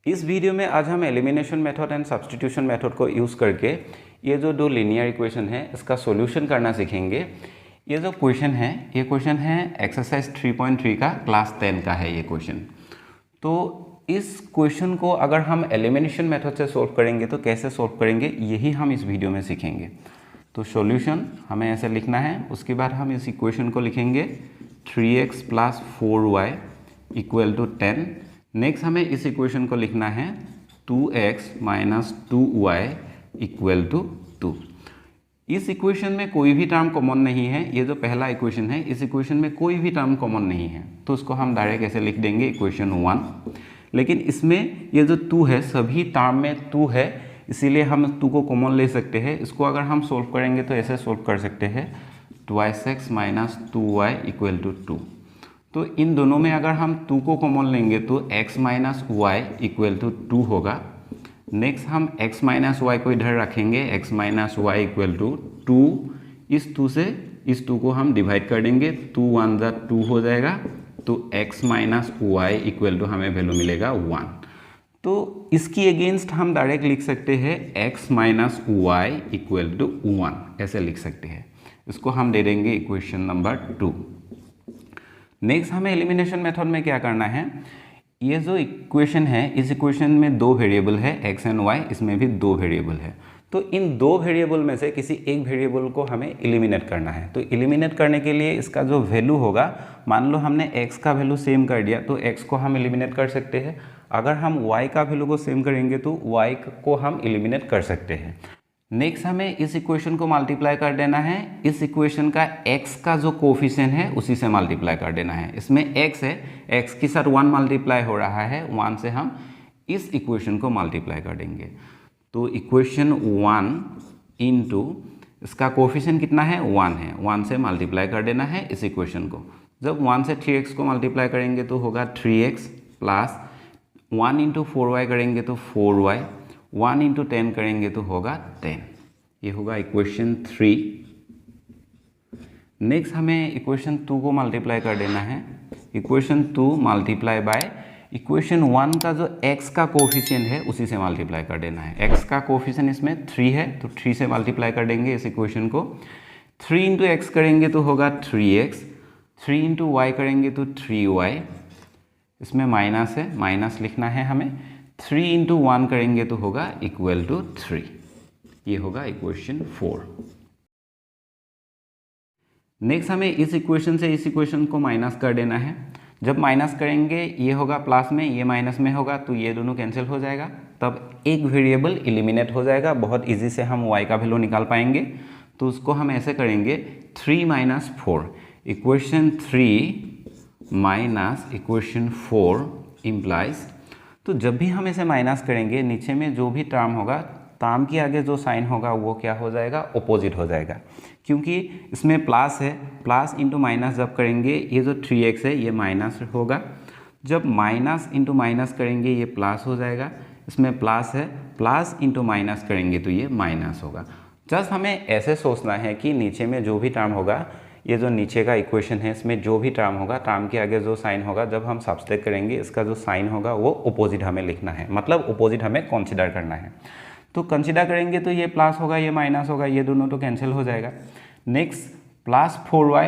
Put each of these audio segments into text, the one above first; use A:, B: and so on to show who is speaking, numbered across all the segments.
A: इस वीडियो में आज हम elimination method and substitution method को यूज़ करके ये जो दो लीनियर इक्वेशन है इसका सॉल्यूशन करना सीखेंगे। ये जो क्वेश्चन है ये क्वेश्चन है एक्सरसाइज 3.3 का क्लास 10 का है ये क्वेश्चन। तो इस क्वेश्चन को अगर हम एलिमिनेशन मेथड से सॉल्व करेंगे तो कैसे सॉल्व करेंगे यही हम इस वीडियो में सीखेंगे। तो सॉल्यूशन हमें ऐसे लिखना है, उसके बाद हम इस इक्वेशन को लिखेंगे 3x + 4y = 10। नेक्स्ट हमें इस इक्वेशन को लिखना है 2x - 2y = 2। इस इक्वेशन में कोई भी टर्म कॉमन नहीं है। ये जो पहला इक्वेशन है इस इक्वेशन में कोई भी टर्म कॉमन नहीं है, तो उसको हम डायरेक्ट ऐसे लिख देंगे इक्वेशन 1। लेकिन इसमें ये जो 2 है सभी टर्म में 2 है, इसीलिए हम 2 को कॉमन ले सकते हैं। इसको अगर हम सोल्व करेंगे तो ऐसे सोल्व कर सकते हैं 2x - 2y = 2। तो इन दोनों में अगर हम 2 को कॉमन लेंगे तो x - y = 2 होगा। नेक्स्ट हम x - y को इधर रखेंगे, x - y = 2। इस 2 से इस 2 को हम डिवाइड कर देंगे, 2 × 1 = 2 हो जाएगा। तो x - y = हमें वैल्यू मिलेगा 1। तो इसकी अगेंस्ट हम डायरेक्ट लिख सकते हैं x - y = 1, ऐसे लिख सकते हैं। इसको हम दे देंगे इक्वेशन नंबर 2। नेक्स्ट हमें एलिमिनेशन मेथड में क्या करना है, ये जो इक्वेशन है इस इक्वेशन में 2 वेरिएबल है x एंड y, इसमें भी 2 वेरिएबल है। तो इन 2 वेरिएबल में से किसी एक वेरिएबल को हमें एलिमिनेट करना है। तो एलिमिनेट करने के लिए इसका जो वैल्यू होगा, मान लो हमने x का वैल्यू सेम कर दिया तो x को हम एलिमिनेट कर सकते हैं। अगर हम y का वैल्यू को सेम करेंगे तो y को हम एलिमिनेट कर सकते हैं। नेक्स्ट हमें इस इक्वेशन को मल्टीप्लाई कर देना है। इस इक्वेशन का x का जो कोफिशिएंट है उसी से मल्टीप्लाई कर देना है। इसमें x है, x के साथ 1 मल्टीप्लाई हो रहा है, 1 से हम इस इक्वेशन को मल्टीप्लाई कर देंगे। तो इक्वेशन 1 इंटू इसका कोफिशिएंट कितना है, 1 है, 1 से मल्टीप्लाई कर देना है इस इक्वेशन को। जब 1 से 3x को मल्टीप्लाई करेंगे तो होगा 3x प्लस 1 इंटू 4y करेंगे तो 4y, 1 इंटू 10 करेंगे तो होगा 10। ये होगा इक्वेशन 3। नेक्स्ट हमें इक्वेशन 2 को मल्टीप्लाई कर देना है। इक्वेशन 2 मल्टीप्लाई बाय इक्वेशन 1 का जो x का कोफिशिएंट है उसी से मल्टीप्लाई कर देना है। x का कोफिशिएंट इसमें 3 है तो 3 से मल्टीप्लाई कर देंगे इस इक्वेशन को। 3 इंटू x करेंगे तो होगा 3x, 3 इंटू y करेंगे तो 3y, इसमें माइनस है, माइनस लिखना है हमें। 3 इंटू 1 करेंगे तो होगा = 3। ये होगा इक्वेशन 4। नेक्स्ट हमें इस इक्वेशन से इस इक्वेशन को माइनस कर देना है। जब माइनस करेंगे ये होगा प्लस में, ये माइनस में होगा, तो ये दोनों कैंसिल हो जाएगा। तब एक वेरिएबल एलिमिनेट हो जाएगा। बहुत इजी से हम y का वैल्यू निकाल पाएंगे। तो उसको हम ऐसे करेंगे 3 - 4 इक्वेशन 3 माइनस इक्वेशन 4 इम्प्लाइज। तो जब भी हम इसे माइनस करेंगे नीचे में जो भी टर्म होगा, टर्म के आगे जो साइन होगा वो क्या हो जाएगा, अपोजिट हो जाएगा। क्योंकि इसमें प्लस है, प्लस इंटू माइनस जब करेंगे ये जो 3x है ये माइनस होगा। जब माइनस इंटू माइनस करेंगे ये प्लस हो जाएगा। इसमें प्लस है, प्लस इंटू माइनस करेंगे तो ये माइनस होगा। जस्ट हमें ऐसे सोचना है कि नीचे में जो भी टर्म होगा, ये जो नीचे का इक्वेशन है इसमें जो भी टर्म होगा, टर्म के आगे जो साइन होगा, जब हम सब्सट्रैक्ट करेंगे इसका जो साइन होगा वो अपोजिट हमें लिखना है, मतलब अपोजिट हमें कंसीडर करना है। तो कंसीडर करेंगे तो ये प्लस होगा, ये माइनस होगा, ये दोनों तो कैंसिल हो जाएगा। Next plus 4y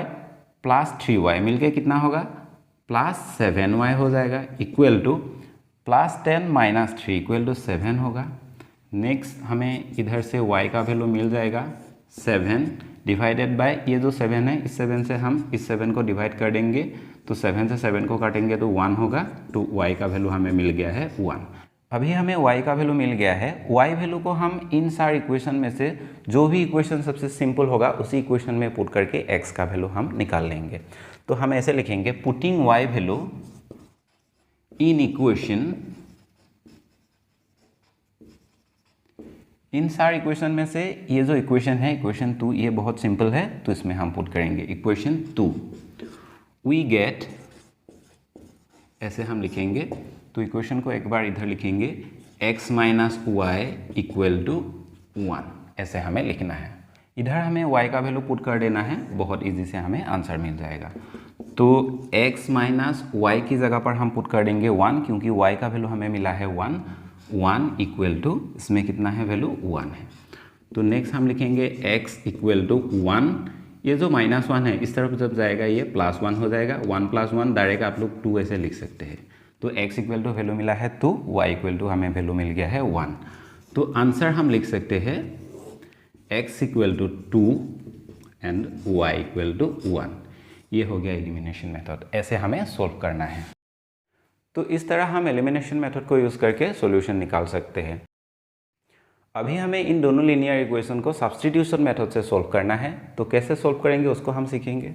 A: plus 3y मिलके कितना होगा, प्लस 7y हो जाएगा, इक्वल टू प्लस 10 - 3 = 7 होगा। नेक्स्ट हमें इधर से y का वैल्यू मिल जाएगा 7 डिवाइडेड बाय ये जो 7 है, इस 7 से हम इस 7 को डिवाइड कर देंगे तो 7 से 7 को काटेंगे तो 1 होगा। तो y का वैल्यू हमें मिल गया है 1। अभी हमें y का वैल्यू मिल गया है। y वैल्यू को हम इन सारे इक्वेशन में से जो भी इक्वेशन सबसे सिंपल होगा उसी इक्वेशन में पुट करके x का वैल्यू हम निकाल लेंगे। तो हम ऐसे लिखेंगे putting y value in equation, इन सारे इक्वेशन में से ये जो इक्वेशन है इक्वेशन 2 ये बहुत सिंपल है तो इसमें हम पुट करेंगे इक्वेशन 2। वी गेट, ऐसे हम लिखेंगे। तो इक्वेशन को एक बार इधर लिखेंगे x - y = 1, ऐसे हमें लिखना है। इधर हमें y का वैल्यू पुट कर देना है, बहुत इजी से हमें आंसर मिल जाएगा। तो x माइनस वाई की जगह पर हम पुट कर देंगे 1, क्योंकि y का वैल्यू हमें मिला है 1 इक्वल टू इसमें कितना है वैल्यू 1 है। तो नेक्स्ट हम लिखेंगे x इक्वल टू 1, ये जो -1 है इस तरफ जब जाएगा ये +1 हो जाएगा, 1 + 1 डायरेक्ट आप लोग 2 ऐसे लिख सकते हैं। तो x इक्वल टू वैल्यू मिला है 2, y इक्वल टू हमें वैल्यू मिल गया है 1। तो आंसर हम लिख सकते हैं x equal to 2 and y equal to 1। ये हो गया एलिमिनेशन मेथड। ऐसे हमें सॉल्व करना है। तो इस तरह हम एलिमिनेशन मेथड को यूज़ करके सॉल्यूशन निकाल सकते हैं। अभी हमें इन दोनों लीनियर इक्वेशन को सब्स्टिट्यूशन मेथड से सॉल्व करना है। तो कैसे सॉल्व करेंगे उसको हम सीखेंगे।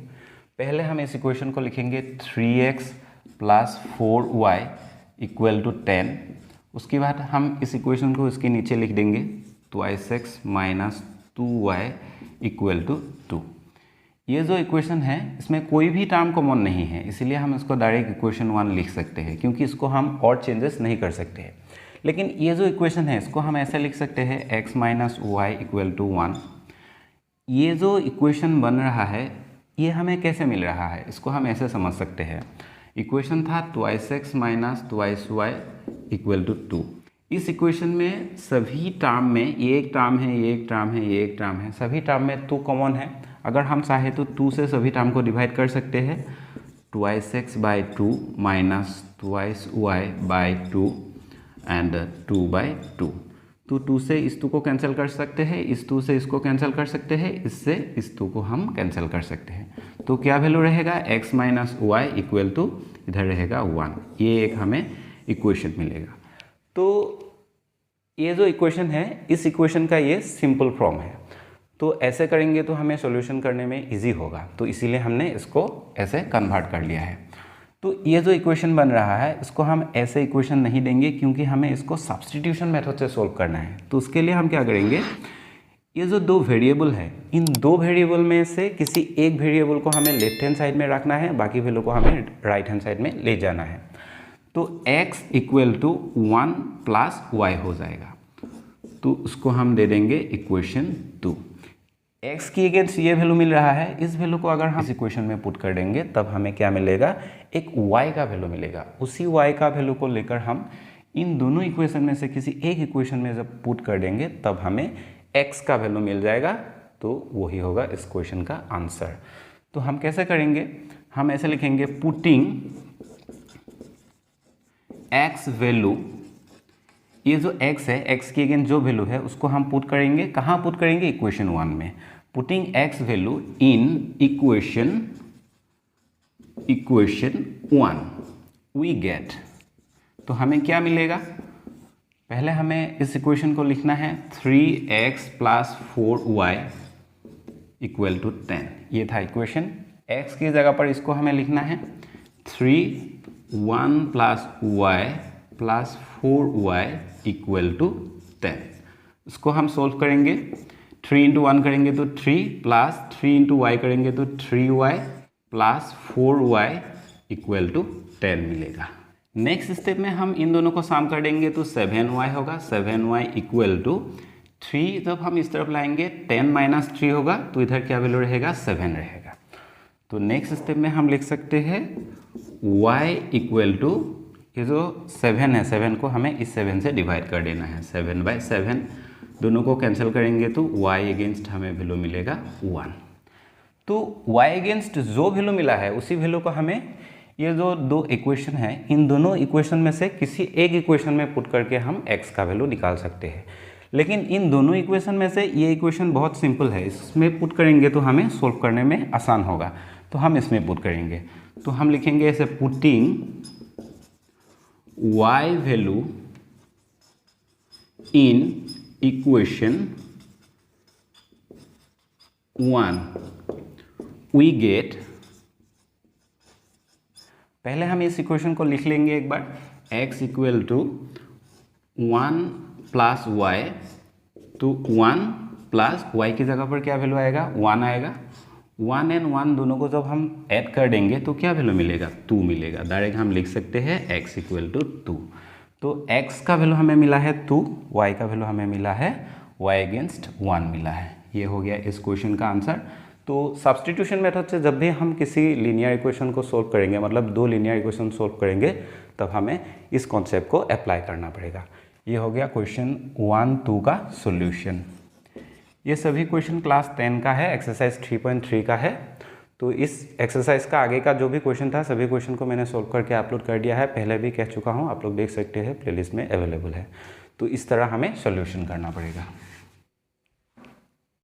A: पहले हम इस इक्वेशन को लिखेंगे 3x + 4y = 10। उसके बाद हम इस इक्वेशन को इसके नीचे लिख देंगे 2x - 2y = 2। ये जो इक्वेशन है इसमें कोई भी टर्म कॉमन नहीं है, इसीलिए हम इसको डायरेक्ट इक्वेशन 1 लिख सकते हैं, क्योंकि इसको हम और चेंजेस नहीं कर सकते हैं। लेकिन ये जो इक्वेशन है इसको हम ऐसे लिख सकते हैं x - y = 1। ये जो इक्वेशन बन रहा है ये हमें कैसे मिल रहा है, इसको हम ऐसे समझ सकते हैं। इक्वेशन था 2x - 2y = 2। इस इक्वेशन में सभी टर्म में ये एक टर्म है, ये एक टर्म है, ये एक टर्म है, सभी टर्म में 2 कॉमन है। अगर हम चाहे तो 2 से सभी टर्म को डिवाइड कर सकते हैं। 2x/2 - 2y/2 and 2/2। तो 2 से इस 2 को कैंसिल कर सकते हैं, इस 2 से इसको कैंसिल कर सकते हैं, इससे इस 2 को हम कैंसिल कर सकते हैं। तो क्या वैल्यू रहेगा x - y = इधर रहेगा 1। ये एक हमें इक्वेशन मिलेगा। तो ये जो इक्वेशन है इस इक्वेशन का ये सिंपल फॉर्म है। तो ऐसे करेंगे तो हमें सॉल्यूशन करने में इजी होगा, तो इसीलिए हमने इसको ऐसे कन्वर्ट कर लिया है। तो ये जो इक्वेशन बन रहा है इसको हम ऐसे इक्वेशन नहीं देंगे, क्योंकि हमें इसको सब्स्टिट्यूशन मेथड से सॉल्व करना है। तो उसके लिए हम क्या करेंगे, ये जो 2 वेरिएबल है इन 2 वेरिएबल में से किसी एक वेरिएबल को हमें लेफ्ट हैंड साइड में रखना है, बाकी वैल्यू को हमें राइट हैंड साइड में ले जाना है। तो x = 1 + y हो जाएगा। तो उसको हम दे देंगे इक्वेशन 2। x की अगेंस्ट ये वैल्यू मिल रहा है, इस वैल्यू को अगर हम इस इक्वेशन में पुट कर देंगे तब हमें क्या मिलेगा, एक y का वैल्यू मिलेगा। उसी y का वैल्यू को लेकर हम इन दोनों इक्वेशन में से किसी एक इक्वेशन में जब पुट कर देंगे तब हमें x का वैल्यू मिल जाएगा। तो वही होगा इस क्वेश्चन का आंसर। तो हम कैसे करेंगे, हम ऐसे लिखेंगे पुटिंग x वैल्यू, ये जो x है x की अगेंस्ट जो वैल्यू है उसको हम पुट करेंगे, कहाँ पुट करेंगे, इक्वेशन 1 में। Putting x value in equation 1 we get. तो हमें क्या मिलेगा, पहले हमें इस इक्वेशन को लिखना है 3x + 4y = 10। ये था इक्वेशन। x की जगह पर इसको हमें लिखना है 1 + y + 4y = 10। इसको हम सोल्व करेंगे, 3 × 1 करेंगे तो 3 + 3 × y करेंगे तो 3y + 4y = 10 मिलेगा। नेक्स्ट स्टेप में हम इन दोनों को सम कर देंगे तो 7y होगा। 7y = 3 जब हम इस तरफ लाएंगे 10 - 3 होगा, तो इधर क्या वैल्यू रहेगा, 7 रहेगा। तो नेक्स्ट स्टेप में हम लिख सकते हैं y = ये जो 7 है 7 को हमें इस 7 से डिवाइड कर देना है। 7/7 दोनों को कैंसिल करेंगे तो y अगेंस्ट हमें वैल्यू मिलेगा 1। तो y अगेंस्ट जो वैल्यू मिला है उसी वैल्यू को हमें ये जो 2 इक्वेशन है इन दोनों इक्वेशन में से किसी एक इक्वेशन में पुट करके हम x का वैल्यू निकाल सकते हैं। लेकिन इन दोनों इक्वेशन में से ये इक्वेशन बहुत सिंपल है, इसमें पुट करेंगे तो हमें सोल्व करने में आसान होगा, तो हम इसमें पुट करेंगे। तो हम लिखेंगे ऐसे putting y value in equation 1 we get. पहले हम इस इक्वेशन को लिख लेंगे एक बार, x = 1 + y। तो 1 + y की जगह पर क्या वैल्यू आएगा, 1 आएगा। 1 और 1 दोनों को जब हम ऐड कर देंगे तो क्या वैल्यू मिलेगा, 2 मिलेगा। डायरेक्ट हम लिख सकते हैं x = 2। तो x का वैल्यू हमें मिला है 2, y का वैल्यू हमें मिला है y अगेंस्ट 1 मिला है। ये हो गया इस क्वेश्चन का आंसर। तो तो सब्स्टिट्यूशन मेथड से जब भी हम किसी लीनियर इक्वेशन को सोल्व करेंगे, मतलब दो लीनियर इक्वेशन सोल्व करेंगे, तब हमें इस कॉन्सेप्ट को अप्लाई करना पड़ेगा। ये हो गया क्वेश्चन 1, 2 का सॉल्यूशन। ये सभी क्वेश्चन क्लास 10 का है, एक्सरसाइज 3.3 का है। तो इस एक्सरसाइज का आगे का जो भी क्वेश्चन था सभी क्वेश्चन को मैंने सोल्व करके अपलोड कर दिया है, पहले भी कह चुका हूँ, आप लोग देख सकते हैं, प्लेलिस्ट में अवेलेबल है। तो इस तरह हमें सॉल्यूशन करना पड़ेगा।